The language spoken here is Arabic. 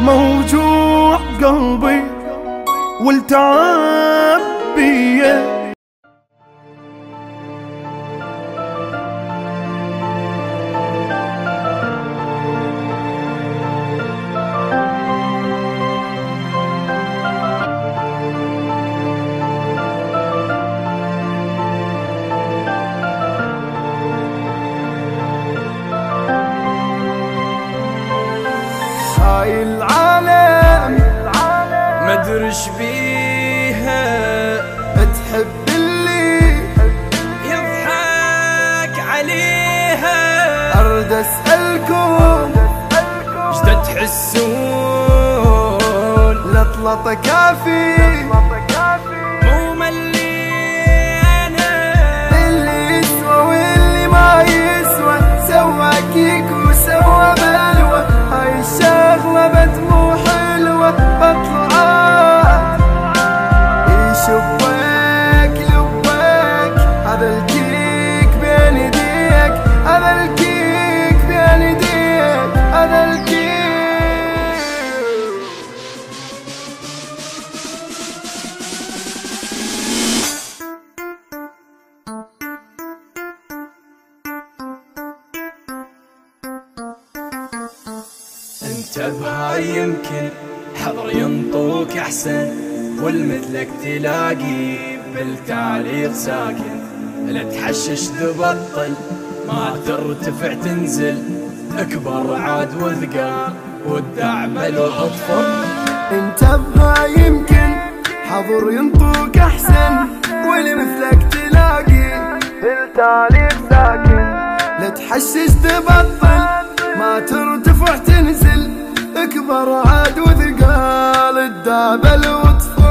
موجوع قلبي والتعب بيه. هاي العالم مدرش بيها، تحب اللي يضحك عليها. أرد أسألكم شدا تحسون؟ لطلطة كافي مو ملينا، اللي يسوى واللي ما يسوى سوى كيك وسوى بلوى. هاي الشغلة مو حلوة بطلعات يشبك لبك. هذا الكيك بين يديك، هذا الكيك بين يديك، هذا الكيك. انت بهاي يمكن حضر ينطوك احسن، والمثلك تلاقي بالتعليق ساكن. لا تحشش تبطل، ما ترتفع تنزل، اكبر عاد وثقل والدعبل واطفل. انت بهاي يمكن حضر ينطوك احسن، والمثلك تلاقي بالتعليق ساكن. لا تحشش تبطل، ما ترتفع تنزل، اكبر عاد وثقال الدابل وطفل.